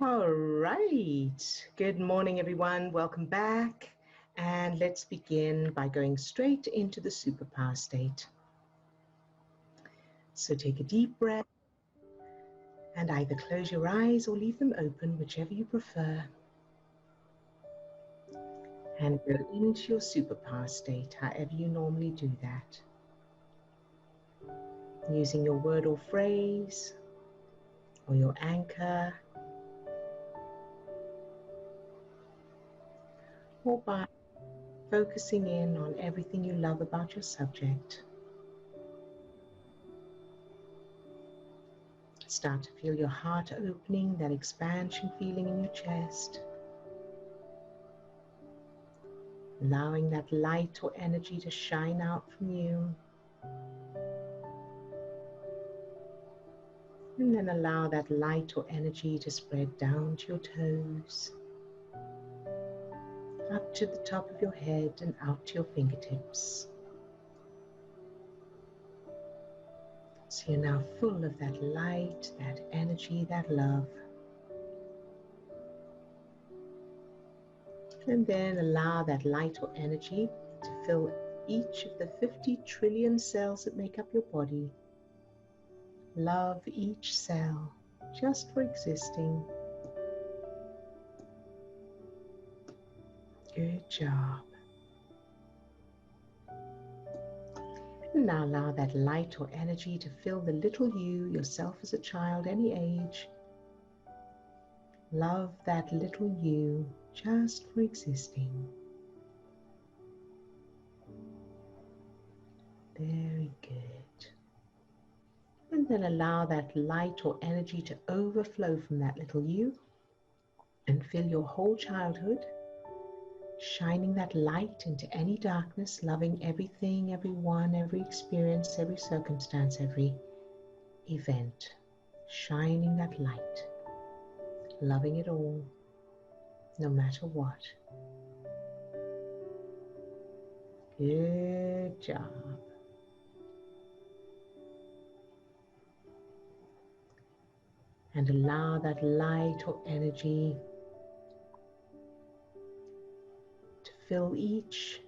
All right. Good morning, everyone. Welcome back. And let's begin by going straight into the superpower state. So take a deep breath and either close your eyes or leave them open, whichever you prefer. And go into your superpower state, however you normally do that. Using your word or phrase or your anchor, or by focusing in on everything you love about your subject. Start to feel your heart opening, that expansion feeling in your chest. Allowing that light or energy to shine out from you. And then allow that light or energy to spread down to your toes, up to the top of your head and out to your fingertips. So you're now full of that light, that energy, that love. And then allow that light or energy to fill each of the 50 trillion cells that make up your body. Love each cell just for existing. Good job. And now allow that light or energy to fill the little you, yourself as a child, any age. Love that little you just for existing. Very good. And then allow that light or energy to overflow from that little you and fill your whole childhood, shining that light into any darkness, loving everything, everyone, every experience, every circumstance, every event. Shining that light, loving it all, no matter what. Good job. And allow that light or energy to fill each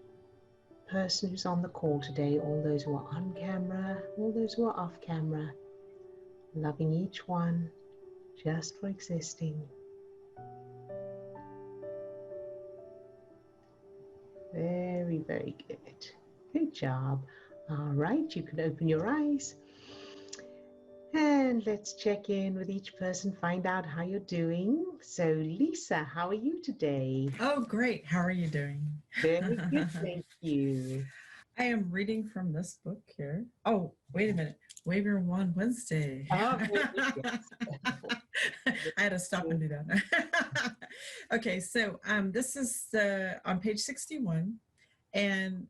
person who's on the call today, all those who are on camera, all those who are off camera, loving each one just for existing. Very, very good. Good job. All right, you can open your eyes. And let's check in with each person, find out how you're doing. So, Lisa, how are you today? Oh, great. How are you doing? Very good, thank you. I am reading from this book here. Oh, wait a minute. Wave Your Wand Wednesday. Oh, very good, I had to stop and do that. Okay, so this is on page 61. And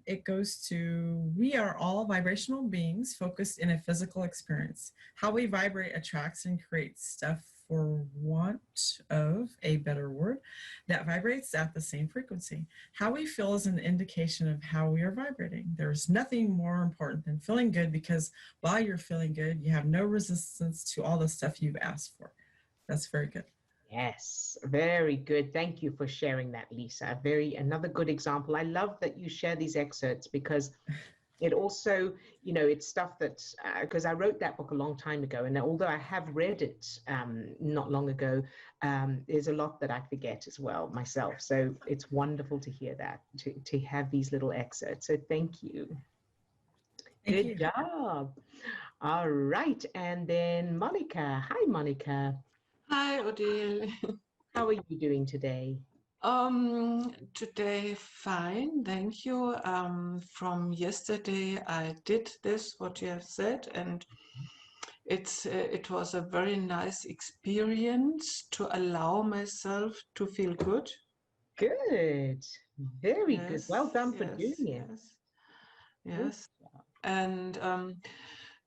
it goes to, we are all vibrational beings focused in a physical experience. How we vibrate attracts and creates stuff, for want of a better word, that vibrates at the same frequency. How we feel is an indication of how we are vibrating. There's nothing more important than feeling good, because while you're feeling good, you have no resistance to all the stuff you've asked for. That's very good. Yes, very good. Thank you for sharing that, Lisa. Another good example. I love that you share these excerpts, because it also, it's stuff that, because I wrote that book a long time ago, and although I have read it not long ago, there's a lot that I forget as well myself. So it's wonderful to hear that, to have these little excerpts. So thank you. Thank Good you. job. All right. And then Monika. Hi, Monika. Hi, Odile. How are you doing today? Today fine, thank you. From yesterday I did this, what you have said, and it was a very nice experience to allow myself to feel good. Good. Very good. Well done for doing it. Yes, yes. And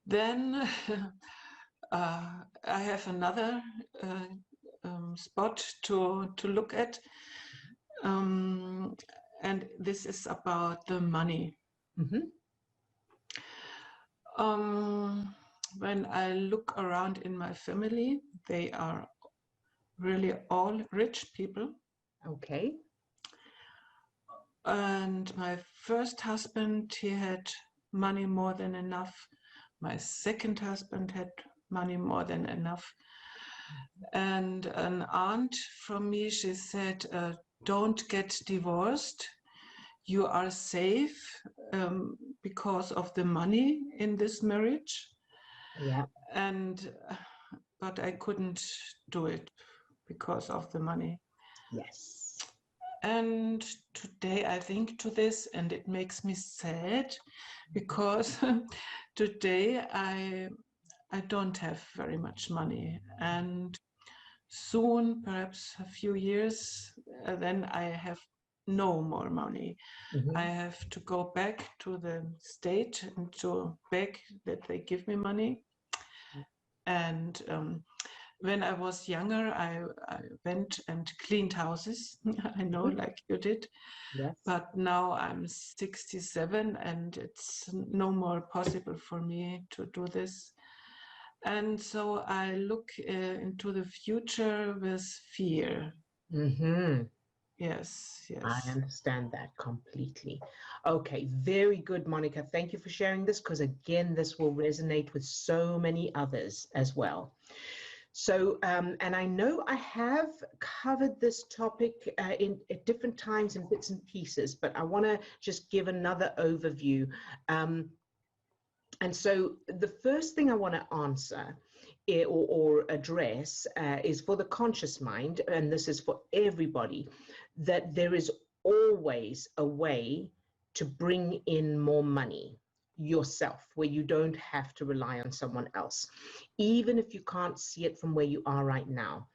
then I have another spot to look at, and this is about the money. Mm-hmm. When I look around in my family, they are really all rich people. Okay. And my first husband, he had money more than enough. My second husband had money more than enough. And an aunt from me, she said, don't get divorced. You are safe because of the money in this marriage. Yeah. And but I couldn't do it because of the money. Yes. And today I think to this, and it makes me sad because today I don't have very much money, and soon, perhaps a few years, then I have no more money. Mm-hmm. I have to go back to the state and to beg that they give me money. And when I was younger, I went and cleaned houses. I know, like you did. Yes. But now I'm 67 and it's no more possible for me to do this. And so I look into the future with fear. Mm-hmm. Yes, I yes. understand that completely. Okay, very good, Monika. Thank you for sharing this, because again, this will resonate with so many others as well. So, and I know I have covered this topic at different times in bits and pieces, but I want to just give another overview. And so the first thing I want to answer or address is for the conscious mind, and this is for everybody, that there is always a way to bring in more money yourself, where you don't have to rely on someone else, even if you can't see it from where you are right now.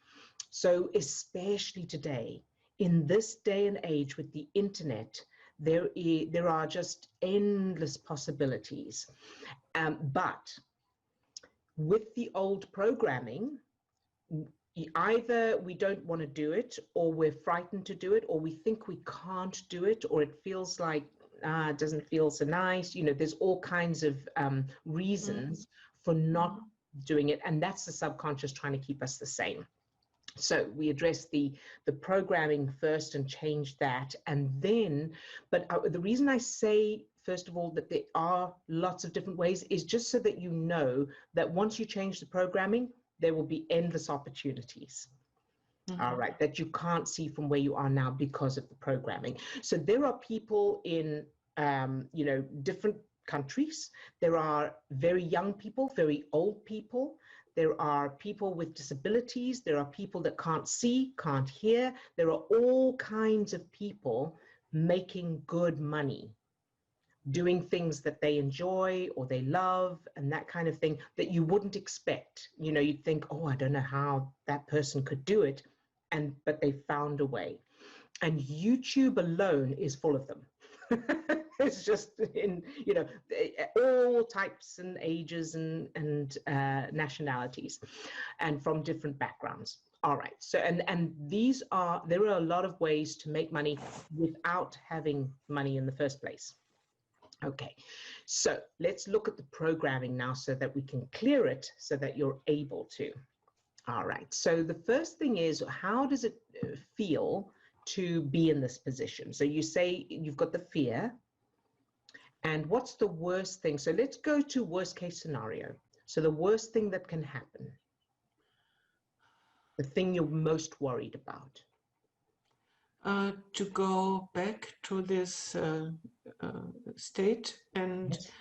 So especially today, in this day and age with the internet, there are just endless possibilities. But with the old programming, either we don't want to do it, or we're frightened to do it, or we think we can't do it, or it feels like it doesn't feel so nice. You know, there's all kinds of reasons for not doing it, and that's the subconscious trying to keep us the same. So we address the programming first and change that, and then, but the reason I say, first of all, that there are lots of different ways is just so that you know that once you change the programming, there will be endless opportunities. All right, that you can't see from where you are now because of the programming. So there are people in, you know, different countries. There are very young people, very old people. There are people with disabilities. There are people that can't see, can't hear. There are all kinds of people making good money, doing things that they enjoy or they love and that kind of thing that you wouldn't expect. You know, you'd think, oh, I don't know how that person could do it. But they found a way. And YouTube alone is full of them. It's just in, you know, all types and ages and nationalities and from different backgrounds. All right. So, and there are a lot of ways to make money without having money in the first place. Okay, so let's look at the programming now so that we can clear it so that you're able to. All right, so the first thing is, how does it feel to be in this position? So you say you've got the fear, and what's the worst thing? So let's go to worst case scenario. So the worst thing that can happen, the thing you're most worried about. To go back to this state, and Yes.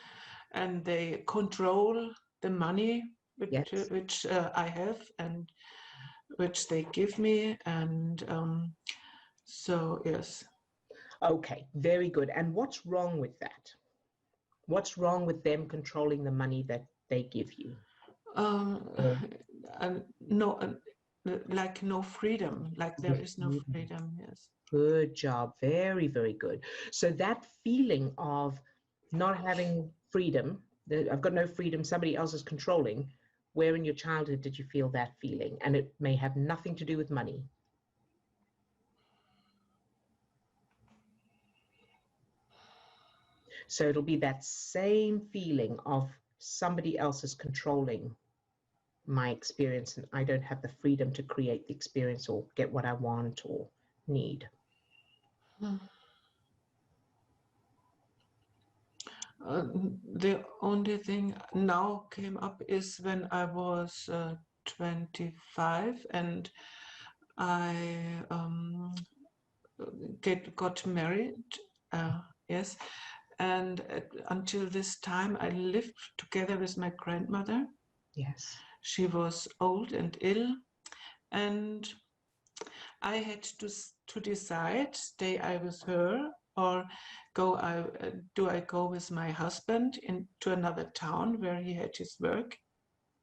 and they control the money which, Yes. which I have and which they give me, and so yes. Okay, very good. And what's wrong with that? What's wrong with them controlling the money that they give you? No, like no freedom, like there is no freedom. Yes. Good job. Very, very good. So that feeling of not having freedom, that I've got no freedom, somebody else is controlling, where in your childhood did you feel that feeling? And it may have nothing to do with money. So it'll be that same feeling of somebody else is controlling my experience, and I don't have the freedom to create the experience or get what I want or need. The only thing now came up is when I was 25 and I got married. Yes, and until this time I lived together with my grandmother. Yes. She was old and ill, and I had to decide: stay I with her, or do I go with my husband into another town where he had his work?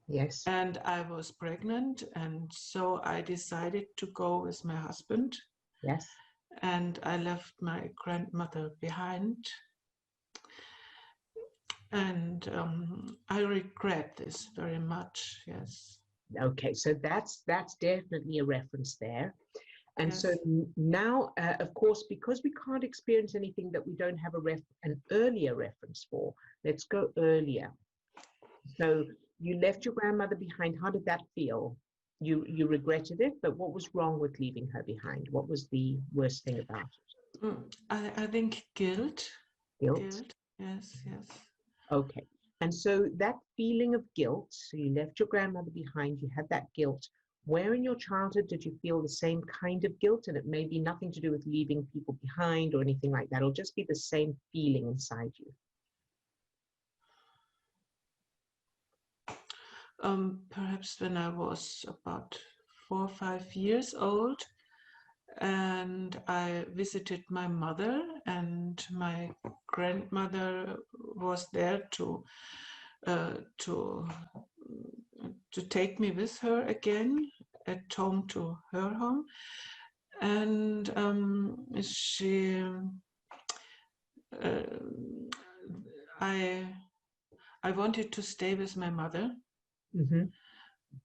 Yes. And I was pregnant, and so I decided to go with my husband. Yes. And I left my grandmother behind. And I regret this very much, yes. Okay, so that's definitely a reference there. And Yes. so now, of course, because we can't experience anything that we don't have an earlier reference for, let's go earlier. So you left your grandmother behind. How did that feel? You regretted it, but what was wrong with leaving her behind? What was the worst thing about it? I think guilt. Guilt? Yes, yes. Okay. And so that feeling of guilt, so you left your grandmother behind, you had that guilt. Where in your childhood did you feel the same kind of guilt? And it may be nothing to do with leaving people behind or anything like that. It'll just be the same feeling inside you. Perhaps when I was about 4 or 5 years old, and I visited my mother, and my grandmother was there to take me with her again at home to her home, and I wanted to stay with my mother,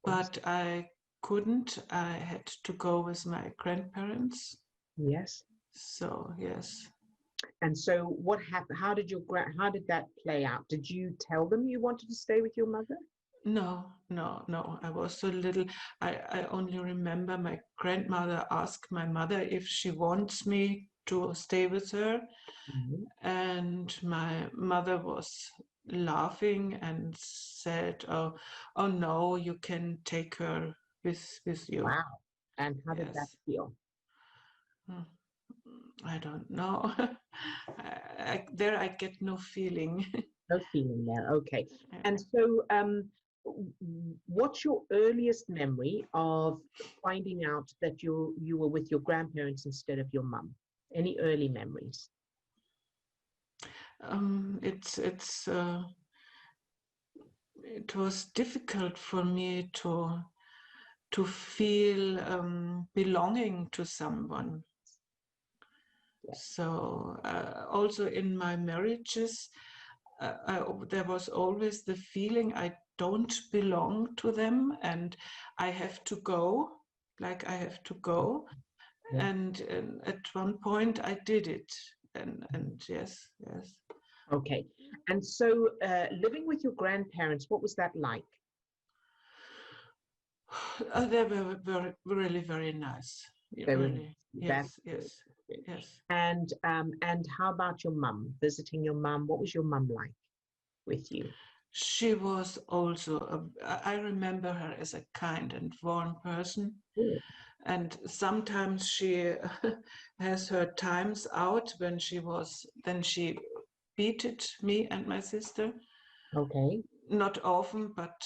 but I couldn't. I had to go with my grandparents. Yes. So yes. And so what happened? How did that play out? Did you tell them you wanted to stay with your mother? No. I was so little. I only remember my grandmother asked my mother if she wants me to stay with her. And my mother was laughing and said, oh no, you can take her with you. Wow. And how did that feel? I don't know. I get no feeling. No feeling there. Okay. And so what's your earliest memory of finding out that you were with your grandparents instead of your mum? Any early memories? It was difficult for me to feel belonging to someone. So also in my marriages, there was always the feeling I don't belong to them, and I have to go. And at one point I did it, and yes. Okay. And so living with your grandparents, what was that like? They were really very nice. Really. Yes. And how about your mum? Visiting your mum, what was your mum like with you? She was also, I remember her as a kind and warm person. And sometimes she has her times out when then she beated me and my sister. Okay. Not often, but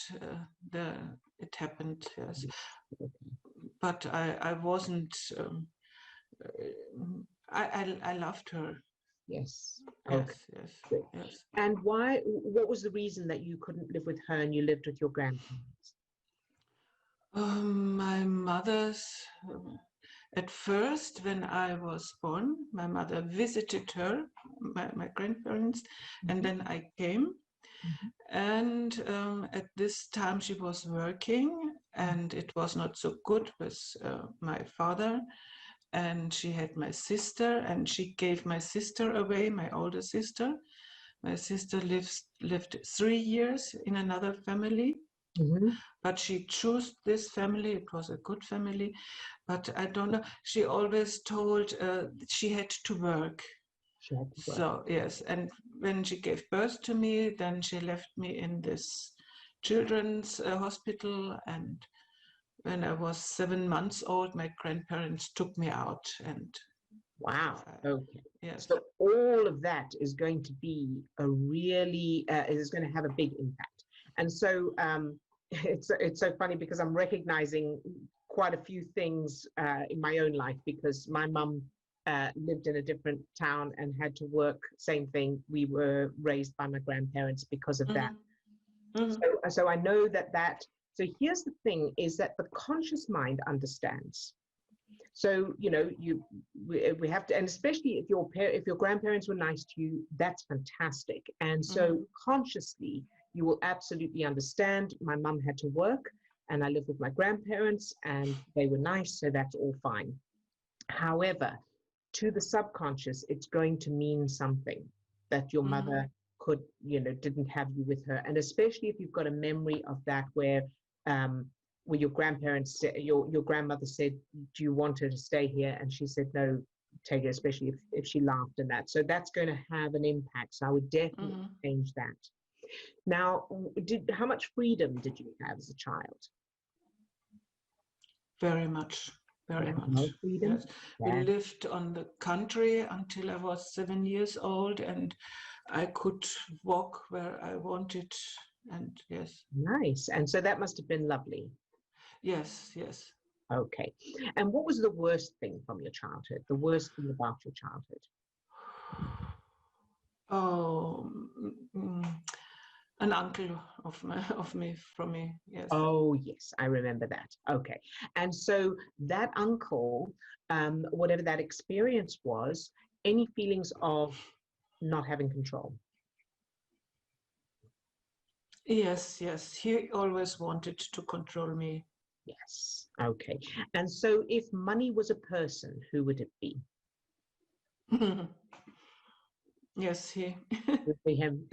it happened, yes. But I wasn't, I loved her. Yes. Okay. Yes. And what was the reason that you couldn't live with her and you lived with your grandparents? My mother's, at first, when I was born, my mother visited her, my grandparents, and then I came. And at this time she was working, and it was not so good with my father. And she had my sister, and she gave my sister away, my older sister. My sister lived 3 years in another family. But she chose this family. It was a good family, but I don't know. She always told she had to work. She had to work. So yes, and when she gave birth to me, then she left me in this children's hospital. And when I was 7 months old, my grandparents took me out. And Wow. Okay. yes. So all of that is going to be a really is going to have a big impact. And so it's so funny because I'm recognizing quite a few things in my own life, because my mum lived in a different town and had to work. Same thing. We were raised by my grandparents because of that. So I know that. So here's the thing: is that the conscious mind understands. So we have to, and especially if your grandparents were nice to you, that's fantastic. And so consciously, you will absolutely understand. My mum had to work, and I lived with my grandparents, and they were nice, so that's all fine. However, to the subconscious, it's going to mean something that your mother didn't have you with her, and especially if you've got a memory of that where your grandparents said, your grandmother said, do you want her to stay here? And she said, no, take her, especially if she laughed and that. So that's going to have an impact. So I would definitely change that. Now, how much freedom did you have as a child? Very much. Very much. No freedom? Yes. We lived on the country until I was 7 years old, and I could walk where I wanted. And yes. Nice. And so that must have been lovely. Yes, yes. Okay. And what was the worst thing from your childhood? The worst thing about your childhood? Oh, an uncle from me, yes. Oh, yes, I remember that. Okay. And so that uncle, whatever that experience was, any feelings of not having control? Yes, yes. He always wanted to control me. Yes. Okay. And so if money was a person, who would it be? Yes, he. Would be him.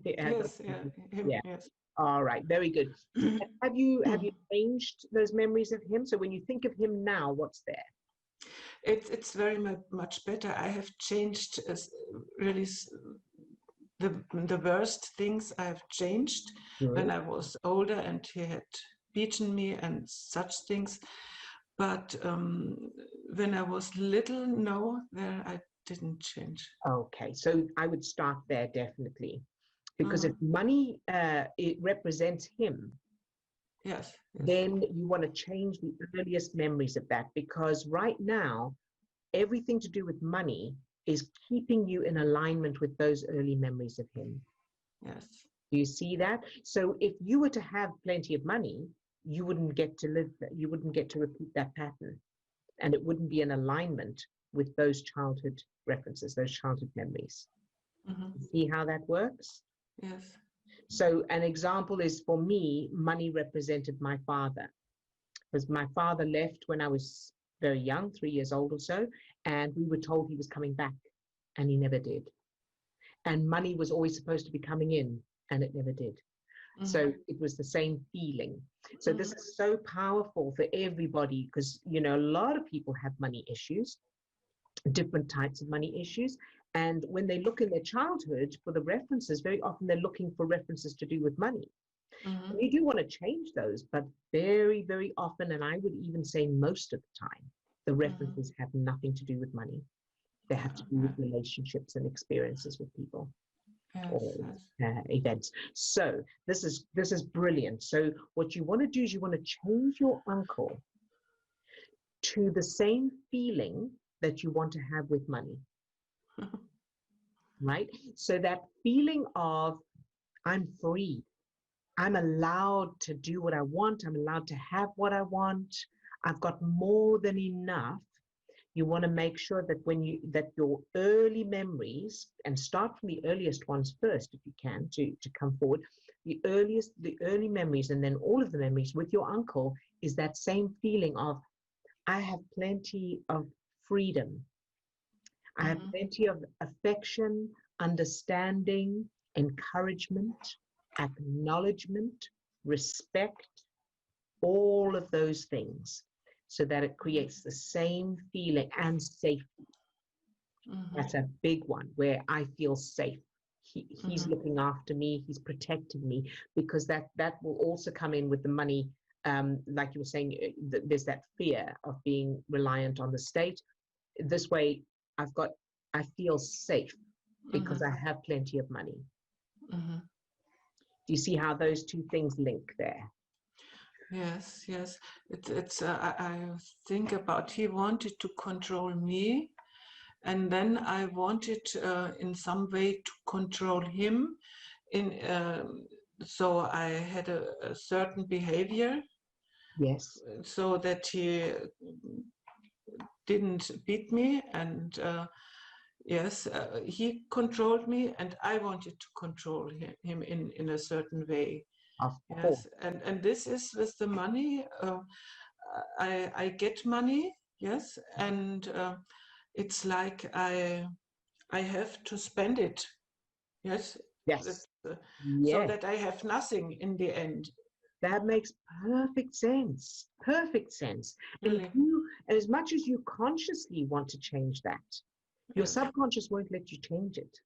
Yes, him, yeah. Yes. All right. Very good. Have you changed those memories of him? So when you think of him now, what's there? It's very much better. I have changed really the worst things I have changed when I was older and he had beaten me and such things. But when I was little, no, there I didn't change. Okay, so I would start there definitely, because if money it represents him, yes, then you want to change the earliest memories of that, because right now everything to do with money is keeping you in alignment with those early memories of him. Yes. Do you see that? So if you were to have plenty of money, you wouldn't get to repeat that pattern, and it wouldn't be in alignment with those childhood references, those childhood memories. See how that works? Yes. So an example is, for me, money represented my father, because my father left when I was very young, 3 years old or so, and we were told he was coming back, and he never did. And money was always supposed to be coming in, and it never did. So it was the same feeling. So this is so powerful for everybody, because, a lot of people have money issues, different types of money issues. And when they look in their childhood for the references, very often they're looking for references to do with money. And you do want to change those, but very, very often, and I would even say most of the time, the references have nothing to do with money. They have to do with relationships and experiences with people. Or events. So this is brilliant. So what you want to do is you want to change your uncle to the same feeling that you want to have with money. Right? So that feeling of, I'm free. I'm allowed to do what I want. I'm allowed to have what I want. I've got more than enough. You want to make sure that that your early memories, and start from the earliest ones first, if you can, to come forward, the early memories, and then all of the memories with your uncle is that same feeling of, I have plenty of freedom. I have plenty of affection, understanding, encouragement, acknowledgement, respect, all of those things, so that it creates the same feeling and safety. That's a big one, where I feel safe. He's looking after me, he's protecting me, because that will also come in with the money. Like you were saying, there's that fear of being reliant on the state. This way, I feel safe because I have plenty of money. Do you see how those two things link there? Yes, yes. I think about, he wanted to control me, and then I wanted in some way to control him. So I had a certain behavior. Yes. So that he didn't beat me, and yes, he controlled me, and I wanted to control him in a certain way. Of Yes, course. and this is with the money. I get money, yes, and it's like I have to spend it, yes, Yes. so Yes. that I have nothing in the end. That makes perfect sense. Perfect sense. Really. And as much as you consciously want to change that, your Yes. subconscious won't let you change it,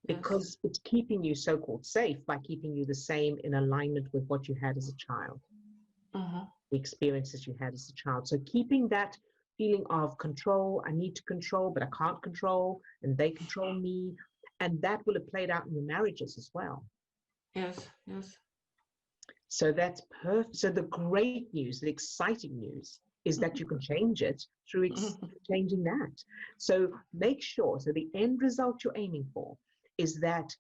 Yes. because it's keeping you so-called safe by keeping you the same, in alignment with what you had as a child, the experiences you had as a child. So keeping that feeling of control, I need to control, but I can't control, and they control me, and that will have played out in your marriages as well. Yes, yes. So that's perfect. So the great news, the exciting news, is that you can change it through changing that. So make sure, so the end result you're aiming for is that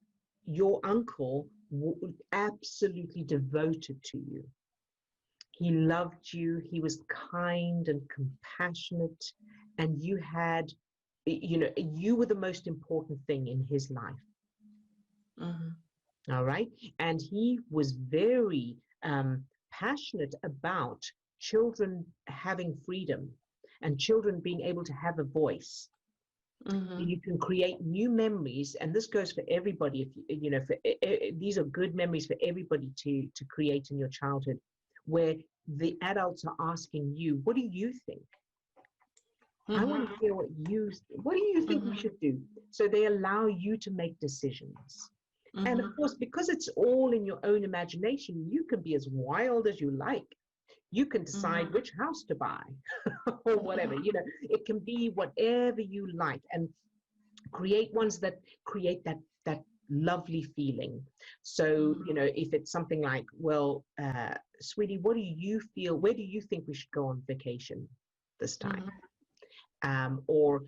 your uncle absolutely devoted to you. He loved you, he was kind and compassionate, and you had, you were the most important thing in his life. All right. And he was very passionate about children having freedom and children being able to have a voice. You can create new memories, and this goes for everybody. If these are good memories for everybody to create in your childhood, where the adults are asking you, "What do you think? I want to hear what do you think we should do?" So they allow you to make decisions. And of course, because it's all in your own imagination, you can be as wild as you like. You can decide which house to buy or whatever. It can be whatever you like, and create ones that create that lovely feeling. So, if it's something like, well, sweetie, what do you feel? Where do you think we should go on vacation this time? Or,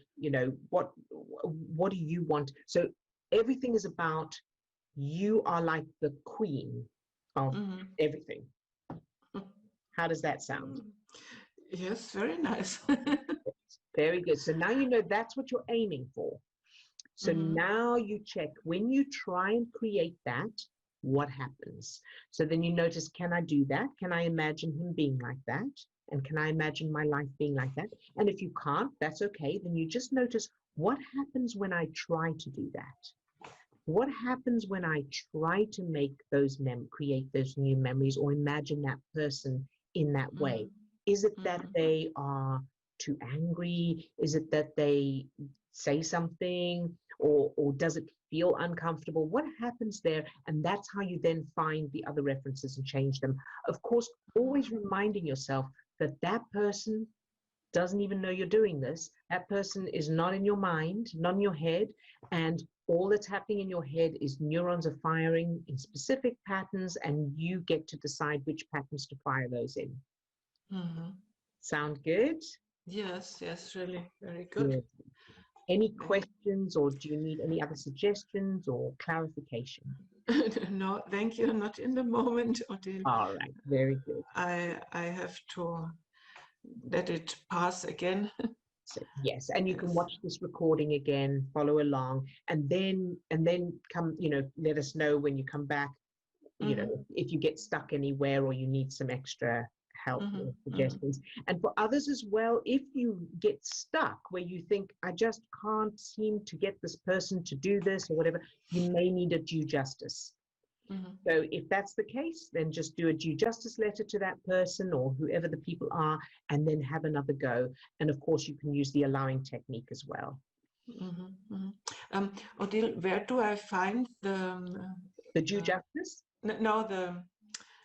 what do you want? So everything is about, you are like the queen of everything. How does that sound? Yes, very nice. Very good. So now you know that's what you're aiming for. So now you check, when you try and create that, what happens? So then you notice, can I do that? Can I imagine him being like that? And can I imagine my life being like that? And if you can't, that's okay. Then you just notice, what happens when I try to do that? What happens when I try to make those create those new memories, or imagine that person in that way? Is it that they are too angry? Is it that they say something, or does it feel uncomfortable? What happens there? And that's how you then find the other references and change them. Of course, always reminding yourself that that person doesn't even know you're doing this. That person is not in your mind, not in your head, and all that's happening in your head is neurons are firing in specific patterns, and you get to decide which patterns to fire those in. Sound good? Yes, really, very good. Good. Any questions, or do you need any other suggestions or clarification? No, thank you. Not in the moment, Odile. All right, very good. I have to let it pass again. So, yes, and you can watch this recording again, follow along, and then come, let us know when you come back, if you get stuck anywhere or you need some extra help or suggestions. And for others as well, if you get stuck where you think, I just can't seem to get this person to do this or whatever, you may need a due justice. So if that's the case, then just do a due justice letter to that person or whoever the people are, and then have another go. And of course, you can use the allowing technique as well. Odile, where do I find the due justice? No, the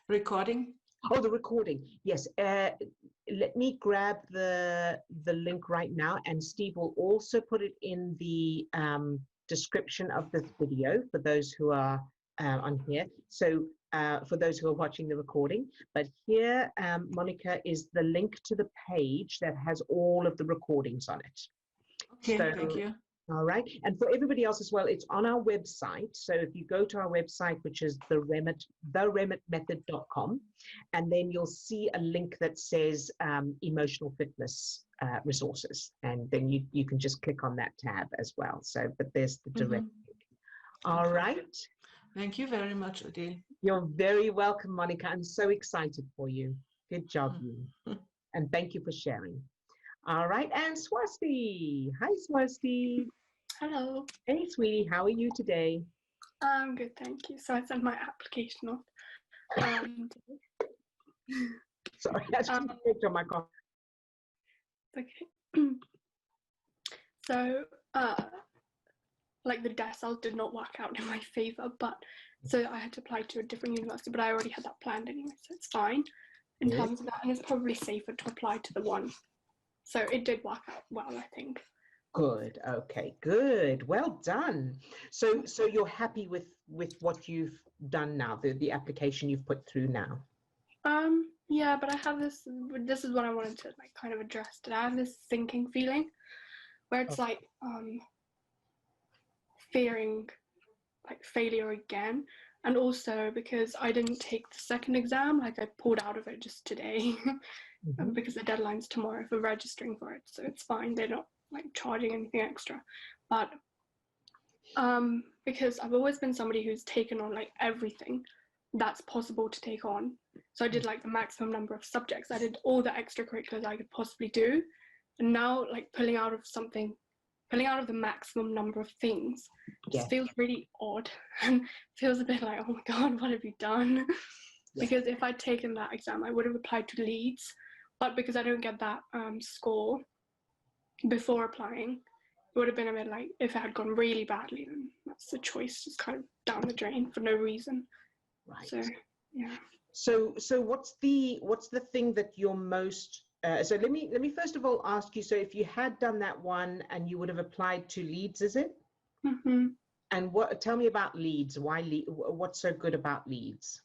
recording. Oh, the recording. Yes. Let me grab the link right now, and Steve will also put it in the description of this video for those who are on here. So for those who are watching the recording, but here, Monika, is the link to the page that has all of the recordings on it. Okay, So, thank you. All right. And for everybody else as well, it's on our website. So if you go to our website, which is theremitmethod.com, and then you'll see a link that says emotional fitness resources. And then you can just click on that tab as well. So, but there's the direct link. All right. Thank you very much, Odile. You're very welcome, Monika. I'm so excited for you. Good job, you. And thank you for sharing. All right, and Swasti. Hi, Swasti. Hello. Hey, sweetie. How are you today? I'm good, thank you. So I sent my application off. Sorry, I just picked on my coffee. Okay. So, like the decile did not work out in my favor, but so I had to apply to a different university, but I already had that planned anyway, so it's fine in terms of that, and it's probably safer to apply to the one. So it did work out well, I think. Good. Okay. Good. Well done. So you're happy with what you've done now, the application you've put through now? Yeah, but I have this is what I wanted to like kind of address today. I have this sinking feeling where it's like fearing like failure again, and also because I didn't take the second exam, like I pulled out of it just today because the deadline's tomorrow for registering for it, so it's fine, they're not like charging anything extra, but because I've always been somebody who's taken on like everything that's possible to take on, so I did like the maximum number of subjects, I did all the extracurriculars I could possibly do, and now like pulling out of the maximum number of things just feels really odd and feels a bit like, oh my god, what have you done? Because if I'd taken that exam, I would have applied to Leeds, but because I don't get that score before applying, it would have been a bit like, if it had gone really badly, then that's the choice, just kind of down the drain for no reason. Right. So yeah. So what's the thing that you're most so let me first of all ask you, so if you had done that one and you would have applied to Leeds, is it? And tell me about Leeds. Why what's so good about Leeds?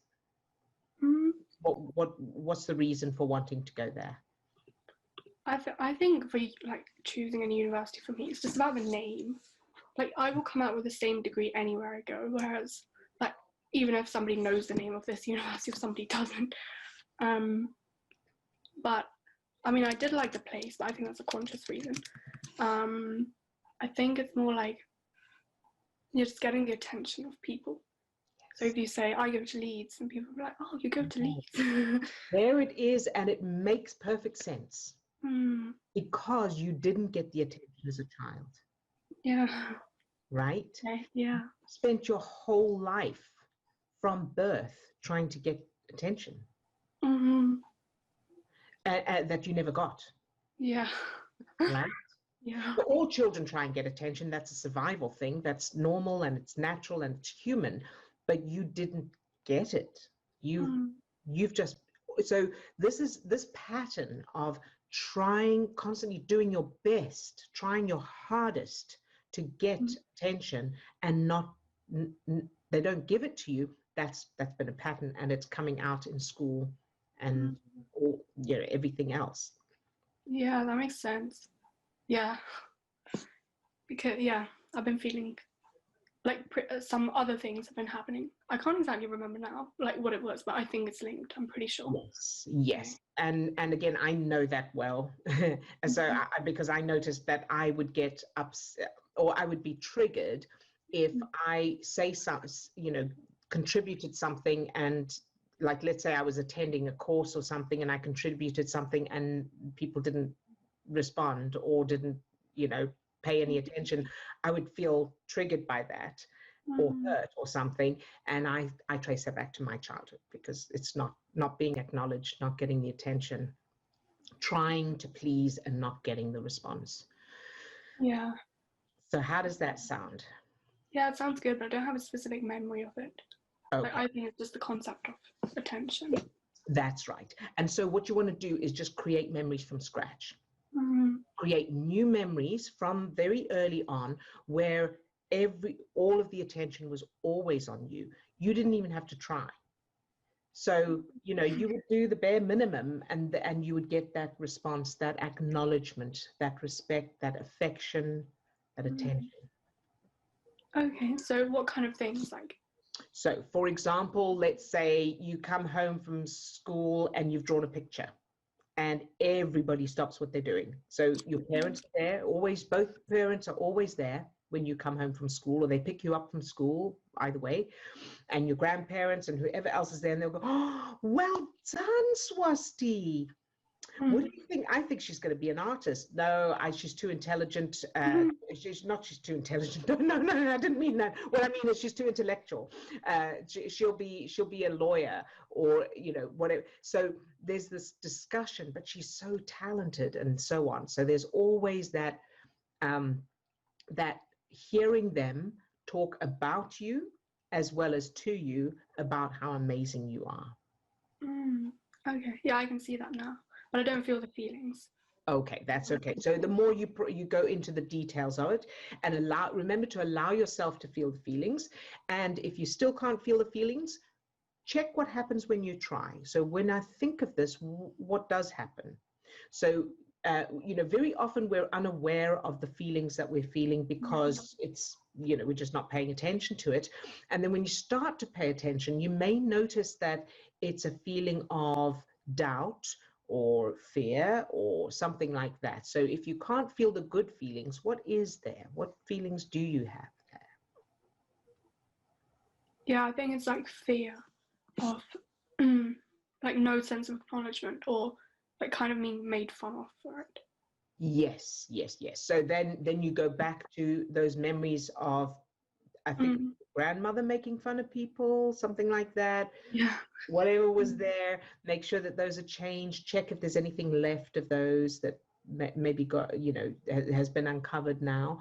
What's the reason for wanting to go there? I think for like choosing a university for me, it's just about the name. Like I will come out with the same degree anywhere I go, whereas like even if somebody knows the name of this university, if somebody doesn't. But I mean, I did like the place, but I think that's a conscious reason. I think it's more like you're just getting the attention of people. So if you say, I go to Leeds, and people are like, oh, you go to Leeds. There it is, and it makes perfect sense. Because you didn't get the attention as a child. Yeah. Right? Okay, yeah. You spent your whole life from birth trying to get attention. That you never got. Yeah. Right? Yeah. But all children try and get attention. That's a survival thing. That's normal and it's natural and it's human. But you didn't get it. You've just, so this pattern of constantly doing your best, trying your hardest to get attention and they don't give it to you. That's been a pattern, and it's coming out in school and all, everything else. Yeah, that makes sense. Yeah, because I've been feeling like some other things have been happening. I can't exactly remember now, like what it was, but I think it's linked. I'm pretty sure. Yes. Okay. And again, I know that well, and so because I noticed that I would get upset or I would be triggered if I say something, contributed something, and like let's say I was attending a course or something, and I contributed something, and people didn't respond or didn't, pay any attention, I would feel triggered by that. or hurt or something, and I trace that back to my childhood, because it's not being acknowledged, not getting the attention, trying to please and not getting the response. Yeah. So how does that sound? Yeah, it sounds good, but I don't have a specific memory of it. Okay. Like, I think it's just the concept of attention. That's right. And so what you want to do is just create memories from scratch. Mm-hmm. Create new memories from very early on, where all of the attention was always on you. You didn't even have to try. So, you know, you would do the bare minimum, and you would get that response, that acknowledgement, that respect, that affection, that attention. Okay, so what kind of things, like? So, for example, let's say you come home from school and you've drawn a picture, and everybody stops what they're doing. So your parents are there, always, both parents are always there when you come home from school, or they pick you up from school, either way, and your grandparents and whoever else is there, and they'll go, "Oh, well done, Swasti. What do you think?" "I think she's going to be an artist." "No, she's too intelligent." She's too intelligent. No, I didn't mean that. What I mean is she's too intellectual. She'll be a lawyer, or, you know, whatever. So there's this discussion, but she's so talented, and so on. So there's always that, that hearing them talk about you as well as to you about how amazing you are. Okay, yeah, I can see that now, but I don't feel the feelings. Okay, that's okay. So the more you go into the details of it, and remember to allow yourself to feel the feelings. And if you still can't feel the feelings, check what happens when you try. So when I think of this, what does happen? So, you know, very often we're unaware of the feelings that we're feeling, because it's, you know, we're just not paying attention to it. And then when you start to pay attention, you may notice that it's a feeling of doubt or fear or something like that. So if you can't feel the good feelings, what is there? What feelings do you have there? Yeah, I think it's like fear of like no sense of acknowledgement, or like kind of being made fun of for it. Yes. So then you go back to those memories of, I think, grandmother making fun of people, something like that. Yeah. Whatever was there, make sure that those are changed. Check if there's anything left of those that maybe got, you know, has been uncovered now.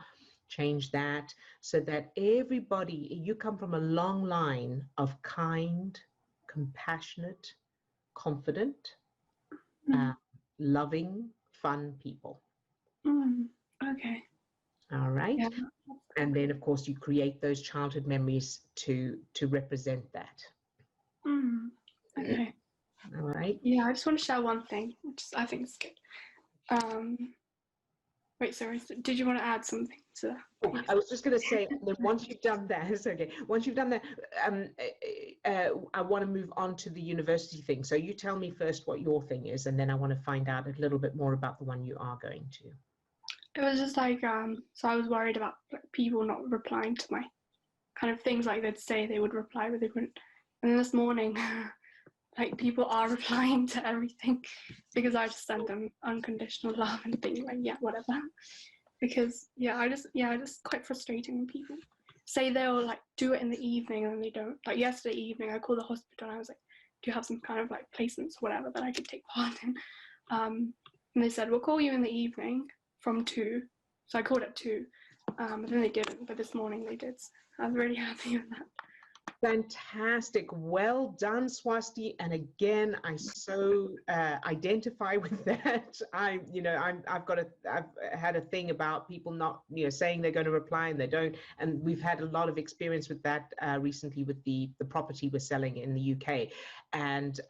Change that, so that you come from a long line of kind, compassionate, confident, loving, fun people. Okay. All right. Yeah. And then, of course, you create those childhood memories to represent that. Okay. All right. Yeah, I just want to share one thing, which I think is good. Wait, sorry. Did you want to add something to that? Oh, I was just going to say, that once you've done that, it's okay. Once you've done that, I want to move on to the university thing. So you tell me first what your thing is, and then I want to find out a little bit more about the one you are going to. It was just like, so I was worried about like people not replying to my kind of things, like they'd say they would reply, but they wouldn't. And then this morning, like people are replying to everything, because I just sent them unconditional love and being like, yeah, whatever. Because just quite frustrating when people say they'll like do it in the evening and they don't. Like yesterday evening, I called the hospital and I was like, do you have some kind of like placements or whatever that I could take part in? And they said, we'll call you in the evening from 2. So I called at 2, and then they didn't, but this morning they did. So I was really happy with that. Fantastic. Well done, Swasti. And again, I so identify with that. I've had a thing about people not, you know, saying they're going to reply and they don't. And we've had a lot of experience with that recently with the property we're selling in the UK. And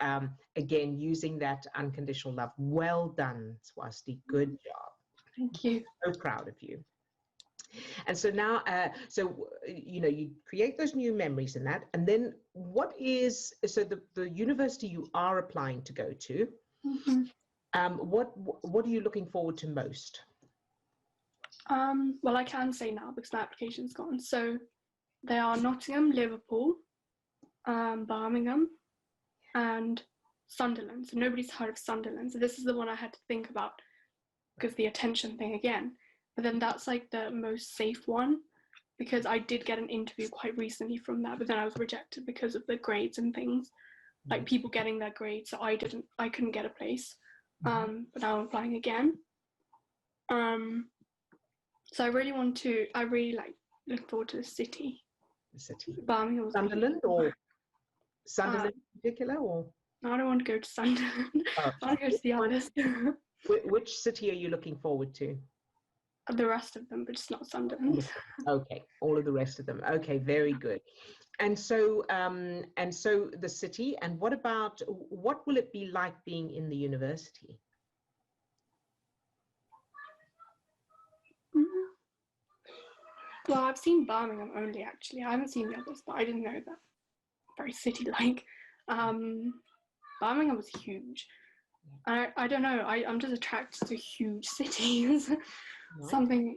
again, using that unconditional love. Well done, Swasti. Good job. Thank you. So proud of you. And so now, you know, you create those new memories in that, and then what is, so the university you are applying to go to, what are you looking forward to most? Well, I can say now because my application's gone. So they are Nottingham, Liverpool, Birmingham, and Sunderland. So nobody's heard of Sunderland. So this is the one I had to think about because the attention thing again. But then that's like the most safe one, because I did get an interview quite recently from that, but then I was rejected because of the grades and things, like people getting their grades, so I couldn't get a place. But now I'm applying again. So I really look forward to the city. The city. Birmingham. Sunderland or Sunderland in particular, or? I don't want to go to Sunderland. I want to go to the others. Which city are you looking forward to? The rest of them, but it's not Sunderland. Okay, all of the rest of them. Okay, very good. And so the city. And what will it be like being in the university? Well, I've seen Birmingham only, actually. I haven't seen the others, but I didn't know that. Very city-like. Birmingham was huge. I don't know. I'm just attracted to huge cities. Right. Something.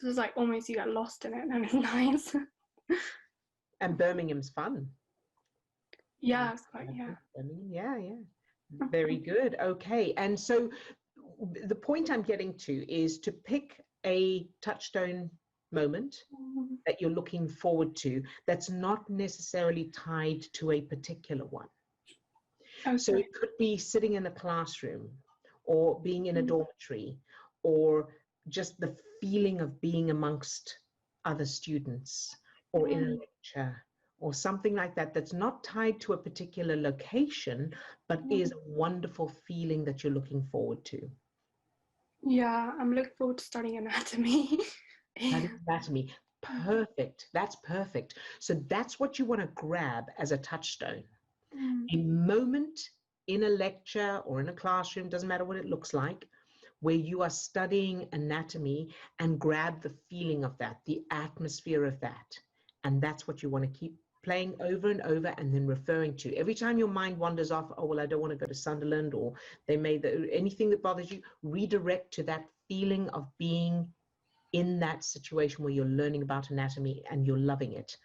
This is like almost you get lost in it, and it's nice. And Birmingham's fun. Yeah, it's quite, yeah. Yeah. Very good. Okay. And so the point I'm getting to is to pick a touchstone moment that you're looking forward to that's not necessarily tied to a particular one. Okay. So it could be sitting in a classroom, or being in a dormitory, or just the feeling of being amongst other students, or in a lecture, or something like that, that's not tied to a particular location, but is a wonderful feeling that you're looking forward to. Yeah, I'm looking forward to studying anatomy. Anatomy. Perfect. That's perfect. So that's what you want to grab as a touchstone. A moment in a lecture or in a classroom, doesn't matter what it looks like, where you are studying anatomy, and grab the feeling of that, the atmosphere of that. And that's what you want to keep playing over and over, and then referring to. Every time your mind wanders off, oh, well, I don't want to go to Sunderland, or anything that bothers you, redirect to that feeling of being in that situation where you're learning about anatomy and you're loving it.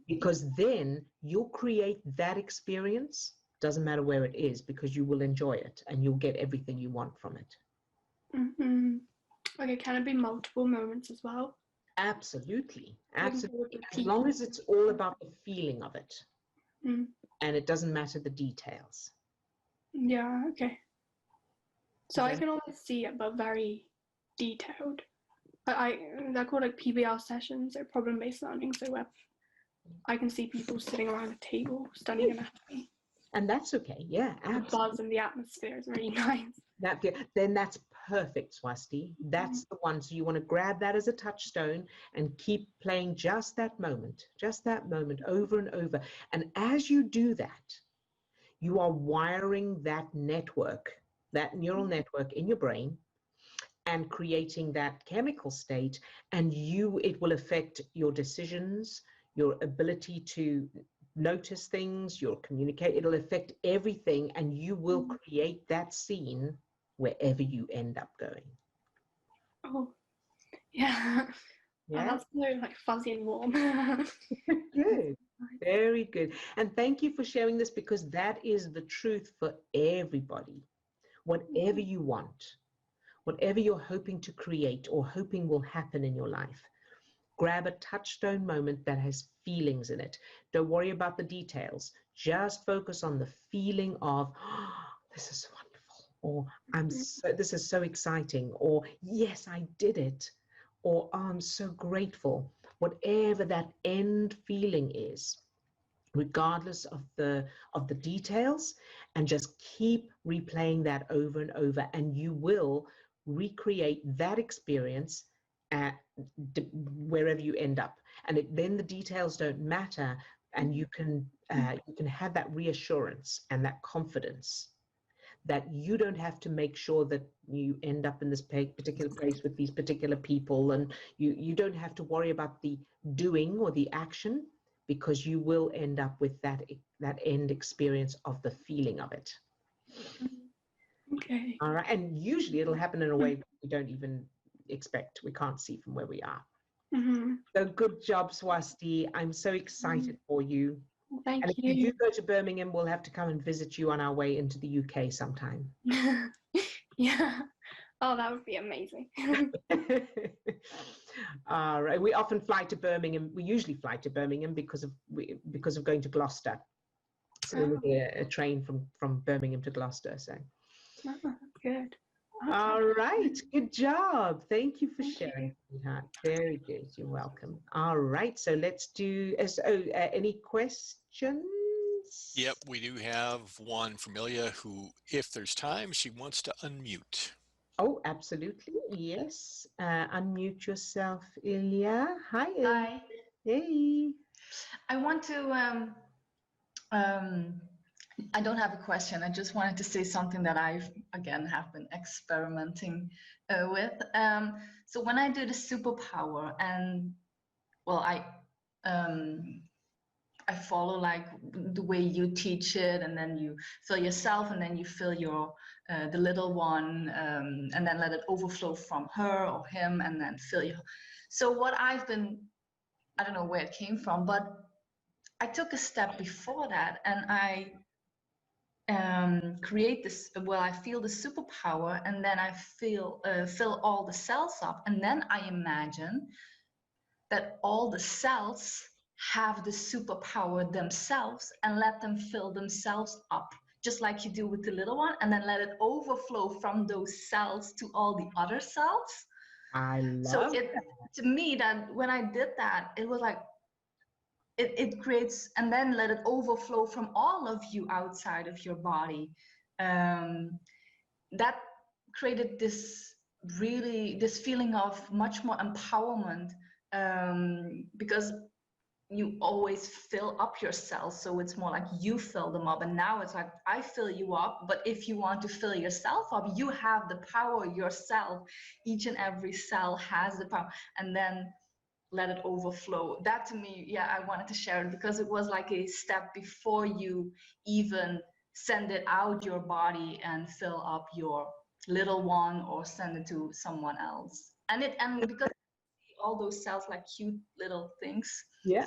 Because then you'll create that experience, doesn't matter where it is, because you will enjoy it and you'll get everything you want from it. Okay, can it be multiple moments as well? Absolutely. As long as it's all about the feeling of it, and it doesn't matter the details. Yeah, okay. So I can always see it, but very detailed. They're called like PBL sessions, or problem-based learning, so where I can see people sitting around a table studying anatomy. And that's okay. Yeah, absolutely. The buzz in the atmosphere is really nice. Then that's perfect, Swasti. That's the one. So you want to grab that as a touchstone and keep playing just that moment over and over. And as you do that, you are wiring that network, that neural network in your brain, and creating that chemical state. And it will affect your decisions, your ability to notice things, you'll communicate, it'll affect everything, and you will create that scene wherever you end up going. Oh, yeah. Oh, that's so like fuzzy and warm. Good. Very good. And thank you for sharing this, because that is the truth for everybody. Whatever you want, whatever you're hoping to create or hoping will happen in your life, grab a touchstone moment that has feelings in it. Don't worry about the details. Just focus on the feeling of, oh, this is wonderful, or this is so exciting, or yes, I did it, or oh, I'm so grateful. Whatever that end feeling is, regardless of the details, and just keep replaying that over and over, and you will recreate that experience at wherever you end up. And then the details don't matter, and you can have that reassurance and that confidence that you don't have to make sure that you end up in this particular place with these particular people, and you don't have to worry about the doing or the action, because you will end up with that end experience of the feeling of it. Okay. All right. And usually it'll happen in a way that we don't even expect. We can't see from where we are. So good job, Swasti. I'm so excited for you. Thank you. And if you do go to Birmingham, we'll have to come and visit you on our way into the UK sometime. Yeah. Oh, that would be amazing. All right. We often fly to Birmingham. We usually fly to Birmingham because of going to Gloucester. So we get a train from Birmingham to Gloucester. So. Oh, good. Okay. All right. Good job. Thank you for sharing, sweetheart. Very good. You're welcome. All right. So let's do. Any questions? Yep, we do have one from Ilja who, if there's time, she wants to unmute. Oh, absolutely. Yes. Unmute yourself, Ilja. Hi, Ilja. Hi. Hey. I want to, I don't have a question. I just wanted to say something that I've, again, have been experimenting with. So when I do the superpower and, well, I follow like the way you teach it, and then you fill yourself, and then you fill your the little one, and then let it overflow from her or him, and then fill you. So what I've been, I don't know where it came from, but I took a step before that, and I create this. Well, I feel the superpower, and then I fill all the cells up, and then I imagine that all the cells have the superpower themselves, and let them fill themselves up, just like you do with the little one, and then let it overflow from those cells to all the other cells. I love so it to me, that when I did that, it was like it creates, and then let it overflow from all of you outside of your body. That created this feeling of much more empowerment, because you always fill up your cells, so it's more like you fill them up, and now it's like I fill you up, but if you want to fill yourself up, you have the power yourself. Each and every cell has the power, and then let it overflow. That to me, yeah, I wanted to share it because it was like a step before you even send it out your body and fill up your little one or send it to someone else. And because all those cells like cute little things. Yeah.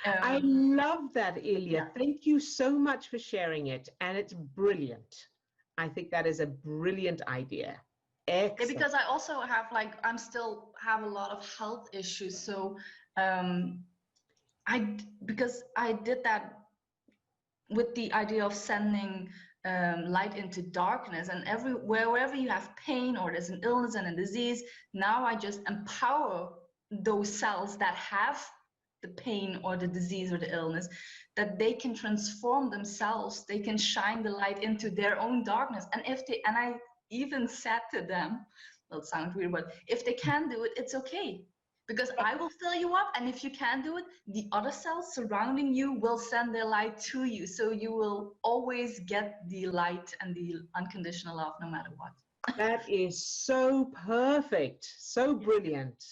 I love that, Ilja. Yeah. Thank you so much for sharing it. And it's brilliant. I think that is a brilliant idea. Excellent. Yeah, because I also have still have a lot of health issues. So because I did that with the idea of sending light into darkness, and wherever you have pain or there's an illness and a disease, now I just empower those cells that have the pain or the disease or the illness, that they can transform themselves, they can shine the light into their own darkness. And I even said to them, well, it sounds weird, but if they can do it, it's okay, because I will fill you up, and if you can't do it, the other cells surrounding you will send their light to you, so you will always get the light and the unconditional love no matter what. That is so perfect, so brilliant.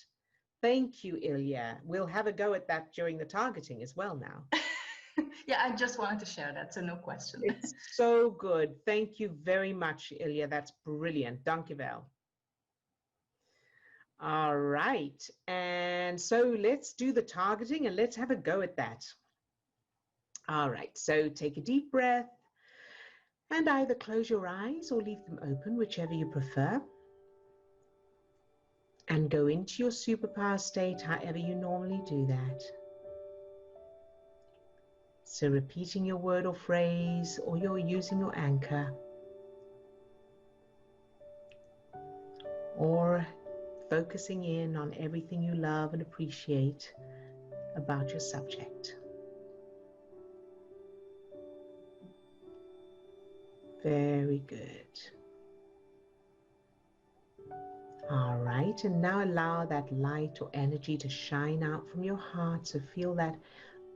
Thank you, Ilja. We'll have a go at that during the targeting as well now. Yeah, I just wanted to share that, so no question. It's so good. Thank you very much, Ilja. That's brilliant. Dankjewel. All right. And so let's do the targeting and let's have a go at that. All right. So take a deep breath and either close your eyes or leave them open, whichever you prefer. And go into your superpower state however you normally do that. So repeating your word or phrase, or you're using your anchor, or focusing in on everything you love and appreciate about your subject. Very good. All right, and now allow that light or energy to shine out from your heart. So feel that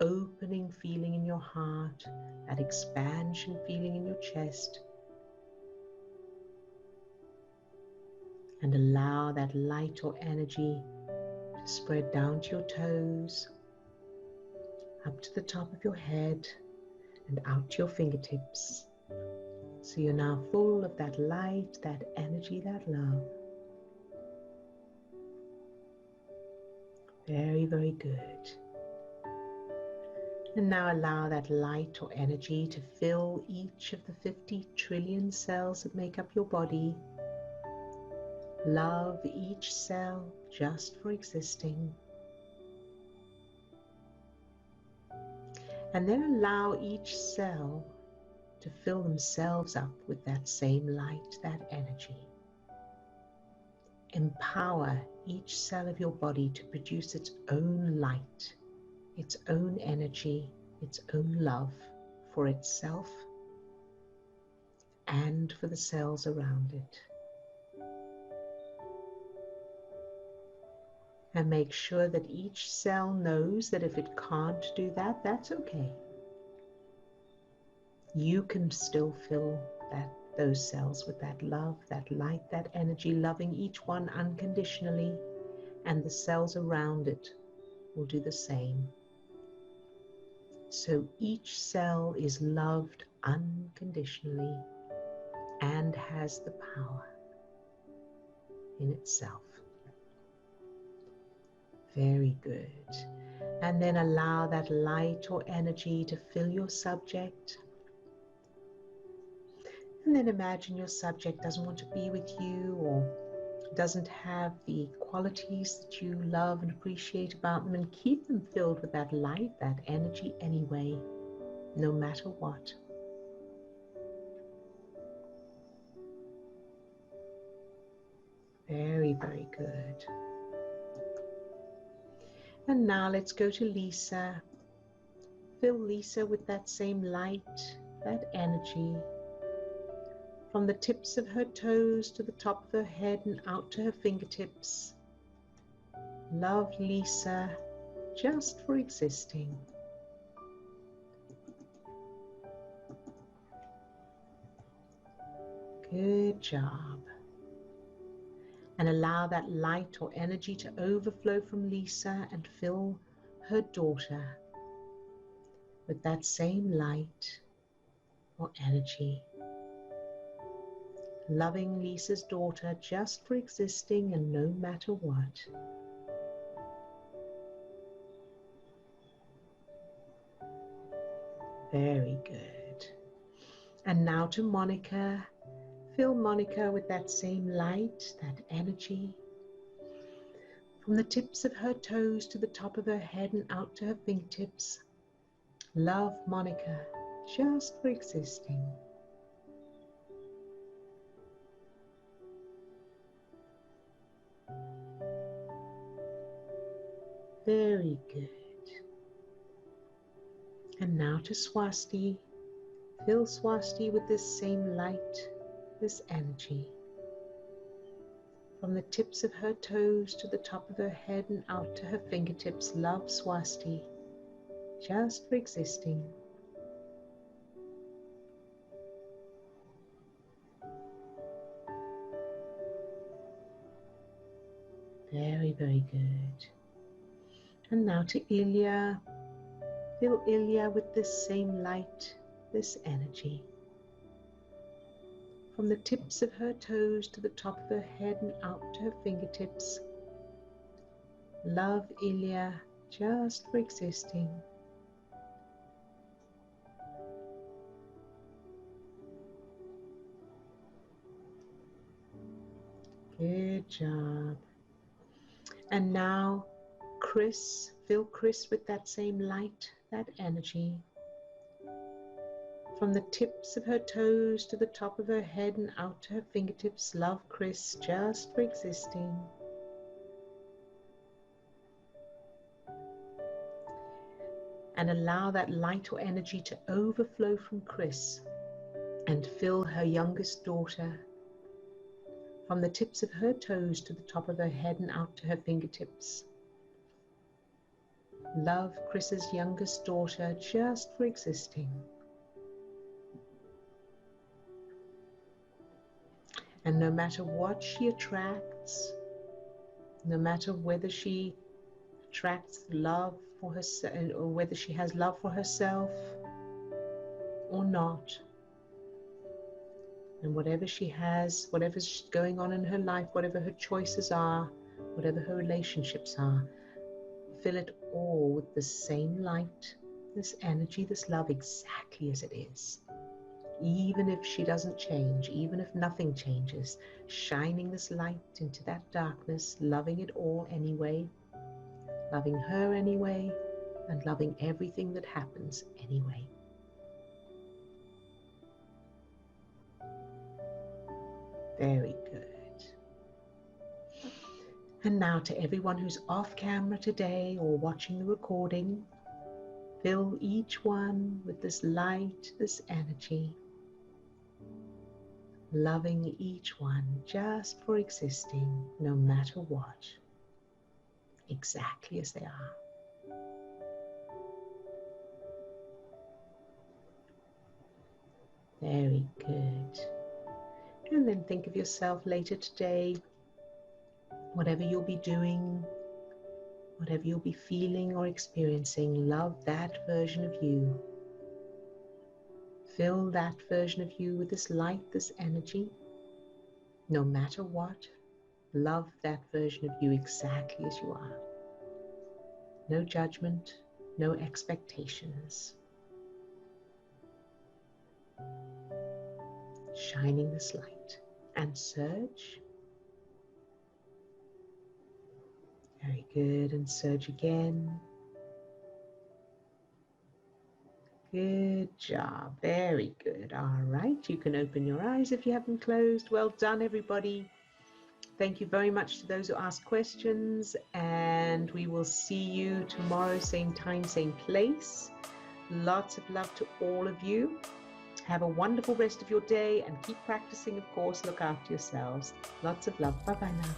opening feeling in your heart, that expansion feeling in your chest. And allow that light or energy to spread down to your toes, up to the top of your head, and out to your fingertips. So you're now full of that light, that energy, that love. Very, very good. And now allow that light or energy to fill each of the 50 trillion cells that make up your body. Love each cell just for existing. And then allow each cell to fill themselves up with that same light, that energy. Empower each cell of your body to produce its own light, its own energy, its own love for itself and for the cells around it. And make sure that each cell knows that if it can't do that, that's okay. You can still fill those cells with that love, that light, that energy, loving each one unconditionally, and the cells around it will do the same. So each cell is loved unconditionally and has the power in itself. Very good. And then allow that light or energy to fill your subject. And then imagine your subject doesn't want to be with you or doesn't have the qualities that you love and appreciate about them, and keep them filled with that light, that energy anyway, no matter what. Very, very good. And now let's go to Lisa. Fill Lisa with that same light, that energy, from the tips of her toes to the top of her head and out to her fingertips. Love Lisa just for existing. Good job. And allow that light or energy to overflow from Lisa and fill her daughter with that same light or energy. Loving Lisa's daughter just for existing and no matter what. Very good. And now to Monika. Fill Monika with that same light, that energy. From the tips of her toes to the top of her head and out to her fingertips. Love Monika just for existing. Very good. And now to Swasti. Fill Swasti with this same light, this energy. From the tips of her toes to the top of her head and out to her fingertips, love Swasti, just for existing. Very, very good. And now to Ilja. Fill Ilja with this same light, this energy. From the tips of her toes to the top of her head and out to her fingertips. Love Ilja just for existing. Good job. And now Chris, fill Chris with that same light, that energy. From the tips of her toes to the top of her head and out to her fingertips, love Chris just for existing. And allow that light or energy to overflow from Chris and fill her youngest daughter. From the tips of her toes to the top of her head and out to her fingertips. Love Chris's youngest daughter just for existing. And no matter what she attracts, no matter whether she attracts love for herself or whether she has love for herself or not, and whatever she has, whatever's going on in her life, whatever her choices are, whatever her relationships are, fill it all with the same light, this energy, this love, exactly as it is. even if she doesn't change, even if nothing changes, shining this light into that darkness, loving it all anyway, loving her anyway, and loving everything that happens anyway. Very good. And now to everyone who's off camera today or watching the recording, fill each one with this light, this energy, loving each one just for existing, no matter what, exactly as they are. Very good. And then think of yourself later today, whatever you'll be doing, whatever you'll be feeling or experiencing, love that version of you. Fill that version of you with this light, this energy. No matter what, love that version of you exactly as you are. No judgment, no expectations. Shining this light. And surge. Very good. And surge again. Good job. Very good. All right. You can open your eyes if you haven't closed. Well done, everybody. Thank you very much to those who asked questions. And we will see you tomorrow, same time, same place. Lots of love to all of you. Have a wonderful rest of your day and keep practicing, of course. Look after yourselves. Lots of love. Bye-bye now.